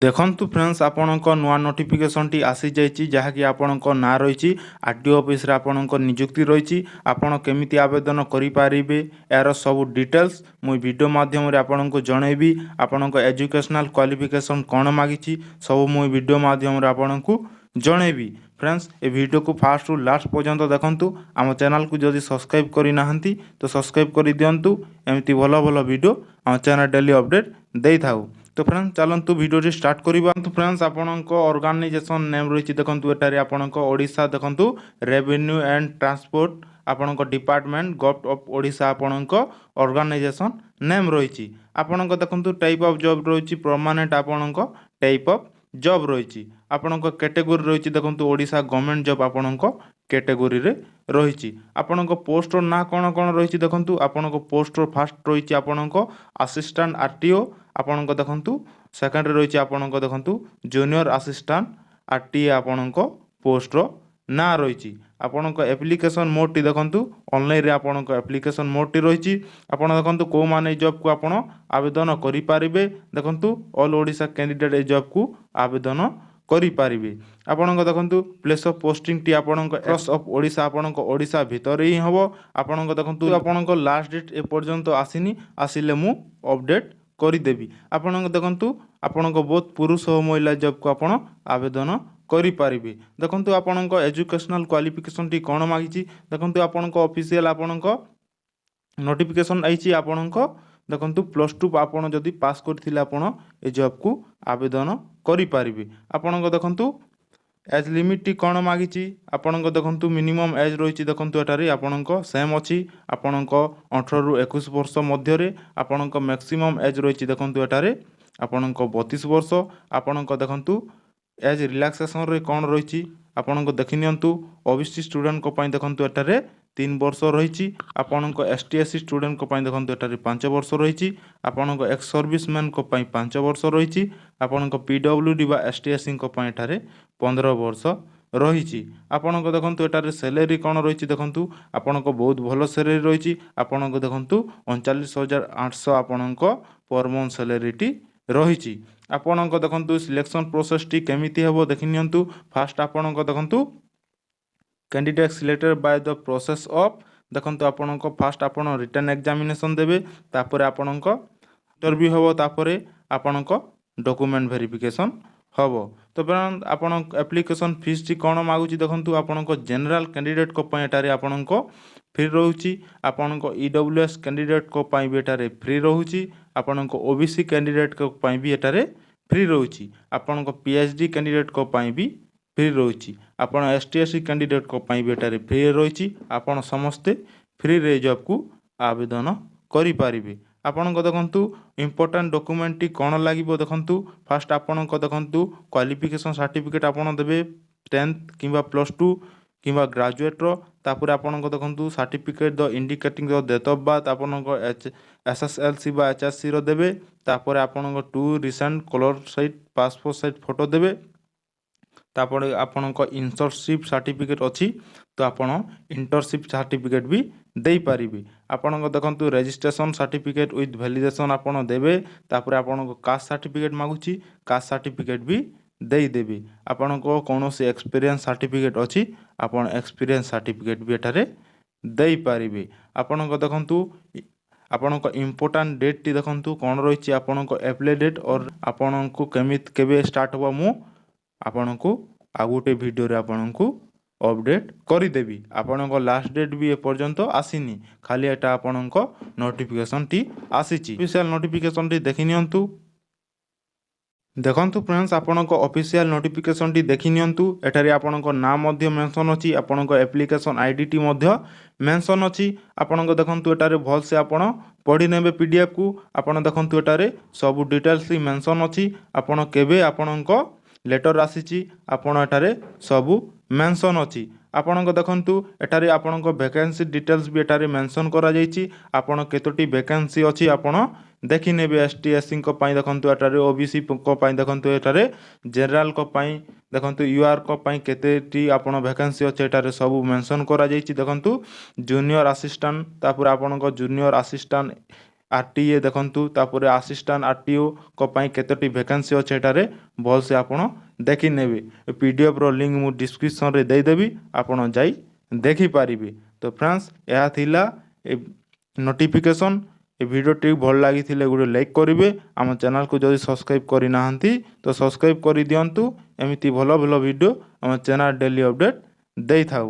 देखंतु फ्रेंड्स आपणक नुआ notification T आसी जाइछि जहाँकि आपणक ना रही आरटीओ ऑफिस रे आपणक नियुक्ति रही आपण केमिति आवेदन करि पारिबे यार सब डिटेल्स मुई वीडियो माध्यम रे आपणक जणैबी आपणक एजुकेशनल क्वालिफिकेशन कोन मागिछि सब मुई वीडियो माध्यम रे आपणक जणैबी। फ्रेंड्स ए वीडियो को फास्ट रु लास्ट पर्यंत देखंतु आम चैनल को जदि सब्सक्राइब करि नाहंती तो सब्सक्राइब करि दियंतु एमती भलो भलो वीडियो आम चैनल डेली अपडेट देई थाउ। तो फ्रेंड्स चलतु वीडियो स्टार्ट करिबा। तो फ्रेंड्स आपणक ऑर्गेनाइजेशन नेम रही देखंतु एटारे आपणक ओडिशा देखंतु रेवेन्यू एंड ट्रांसपोर्ट आपणक डिपार्टमेंट गवर्नमेंट ऑफ ओडिशा आपणक ऑर्गेनाइजेशन नेम रही आपणक देखंतु टाइप ऑफ जॉब रही परमानेंट आपणक टाइप ऑफ जॉब रही आपणक कैटेगरी रही देखंतु ओडिशा गवर्नमेंट जॉब आपणक कैटेगरी रे रही आपणक पोस्टर ना कौन कौन रही देखंतु आपणक पोस्टर फास्ट रही आपणक असिस्टेंट आरटीओ आपणक देखंतु सेकेंड रही आपणक देखंतु जूनियर असिस्टेंट आरटीए आपणक पोस्टर ना रही आपणक एप्लिकेशन मोड टी देखंतु ऑनलाइन रे आपणक एप्लिकेशन मोड टी रही आपण देखंतु को माने जॉब को आपण आवेदन करि पारिबे देखंतु ऑल ओडिशा कैंडिडेट ए जॉब को आवेदन करि पारिबे। आपणक देखंतु प्लेस ऑफ पोस्टिंग टी आपणक क्रॉस ऑफ ओडिशा आपणक ओडिशा भीतर ही हबो आपणक देखंतु आपणक लास्ट डेट ए पर्यंत आसीनी आसिले मु अपडेट करदेवी आपणक देखंतु आपणक बहुत पुरुष और महिला जॉब को आपण आवेदन करि पारिबे। देखंतु आपणक एजुकेशनल क्वालिफिकेशन टी कोन मागिछि देखंतु आपणक ऑफिशियल आपणक नोटिफिकेशन आइछि आपणक देखंतु +2 आपण जदि पास करथिले आपण ए जॉब को आवेदन करि पारिबे। आपणक देखंतु एज लिमिट टी कोन मागिछि आपणक देखंतु मिनिमम एज रही देखंतु एटारे आपणक सेम अछि आपणक 18 रु 21 वर्ष मध्य रे आपणक मैक्सिमम एज रही देखंतु एटारे आपणक 32 वर्ष आपणक देखंतु एज रिलैक्सेशन रे कोन रही आपणक देखि नियंतु ओबीसी स्टूडेंट को पई देखंतु एटारे 3 वर्ष रही आपणक एसटी एससी स्टूडेंट को पई देखंतु एटारे 5 वर्ष रही आपणक एक्स सर्विसमैन को पई 5 वर्ष रही आपणक पीडब्ल्यूडी बा एसटी एससी को पई एटारे 15 वर्ष रही आपणक देखंतु एटारे सैलरी कोन रही देखंतु आपणक बहुत भलो सैलरी रही आपणक देखंतु 39,800 आपणक पर मंथ सैलरी टी रही आपणक देखंतु सिलेक्शन प्रोसेस टी केमिति हेबो देखि नियंतु फास्ट आपणक देखंतु candidate selected by the process of देखंतु आपणक फास्ट आपण रिटन एग्जामिनेशन देबे तापर आपणक इंटरव्यू हेबो तापर आपणक डॉक्यूमेंट वेरिफिकेशन हबो। तो फ्रेंड आपणक एप्लिकेशन फीस टी कोन मागुची देखंतु आपणक जनरल कैंडिडेट को पय एटारे आपणक फ्री रहउची आपणक ईडब्ल्यूएस कैंडिडेट को पय भी एटारे फ्री रहउची आपणक ओबीसी कैंडिडेट को पय भी एटारे फ्री रहउची आपणक पीएचडी कैंडिडेट को पय भी फ्री रही आपन एसटीएससी कैंडिडेट को पय भी एटारे फ्री रही आपन समस्ते फ्री रे जॉब को आवेदन करि पारिबे। आपणक देखंतु इंपोर्टेंट डॉक्यूमेंट टी कोन लागिबो देखंतु फास्ट आपणक देखंतु क्वालिफिकेशन सर्टिफिकेट आपन देबे 10th किबा +2 किबा ग्रेजुएट रो तापर आपणक देखंतु certificate the indicating the date of birth आपणक एसएसएलसी बा एचएससी रो देबे तापर आपणक 2 recent colour size passport size photo देबे तापर आपणक इंटर्नशिप सर्टिफिकेट अछि तो आपण इंटर्नशिप सर्टिफिकेट भी देई पारिबे। आपणक देखंतु रजिस्ट्रेशन सर्टिफिकेट विथ वैलिडेशन आपण देबे तापर आपणक कास्ट सर्टिफिकेट मागुची कास्ट सर्टिफिकेट भी देई देबे आपणक कोनोसी एक्सपीरियंस सर्टिफिकेट अछि आपण एक्सपीरियंस सर्टिफिकेट भी एठारे देई पारिबे। आपणक देखंतु आपणक इंपोर्टेंट डेट टी देखंतु कोन रहिछि आपणक अप्लाई डेट और आपणक केमित केबे स्टार्ट होबा मु आपणको आ गोटे वीडियो रे आपणको अपडेट करि देबी आपणक लास्ट डेट भी ए पर्यंत आसीनी खाली एटा आपणक नोटिफिकेशन टी आसीची ऑफिशियल नोटिफिकेशन टी देखि नियंतु देखंतु फ्रेंड्स आपणक ऑफिशियल नोटिफिकेशन टी देखि नियंतु एठारे आपणक नाम मध्य मेंशन अछि आपणक एप्लिकेशन आईडी टी मध्य मेंशन अछि आपणक देखंतु एटारे भल से आपण पढि नेबे पीडीएफ को आपण देखंतु एटारे सब डिटेल्स मेंशन अछि आपण केबे आपणक लेटर आसीची आपण एटारे सबु मेंशन अछि आपणक देखंतु एटारे आपणक वैकेंसी डिटेल्स भी एटारे मेंशन करा जायछि आपण केतोटी वैकेंसी अछि आपण देखि नेबे एसटी एससी को पई देखंतु एटारे ओबीसी को पई देखंतु एटारे जनरल को पई देखंतु यूआर को पई केतेटी आपण वैकेंसी अछि एटारे सबु मेंशन करा जायछि देखंतु जूनियर असिस्टेंट तापर आपणक जूनियर असिस्टेंट RTA ଦେଖନ୍ତୁ ତାପରେ ଆସିଷ୍ଟାଣ୍ଟ RTO ପାଇଁ କେତୋଟି ଭ୍ୟାକେନ୍ସି ଅଛି ଏଠାରେ ଭଲସେ ଆପଣ ଦେଖିନେବେ। PDFର ଲିଙ୍କ୍ ମୁଁ ଡିସ୍କ୍ରିପ୍ସନରେ ଦେଇଦେବି, ଆପଣ ଯାଇ ଦେଖିପାରିବେ। ତ ଫ୍ରେଣ୍ଡସ୍, ଏହା ଥିଲା ଏ ନୋଟିଫିକେସନ୍। ଏ ଭିଡ଼ିଓଟି ଭଲ ଲାଗିଥିଲେ ଗୋଟେ ଲାଇକ୍ କରିବେ। ଆମ ଚ୍ୟାନେଲକୁ ଯଦି ସବସ୍କ୍ରାଇବ୍ କରିନାହାନ୍ତି ତ ସବସ୍କ୍ରାଇବ୍ କରିଦିଅନ୍ତୁ। ଏମିତି ଭଲ ଭଲ ଭିଡ଼ିଓ ଆମ ଚ୍ୟାନେଲ ଡେଲି ଅପଡ଼େଟ୍ ଦେଇଥାଉ।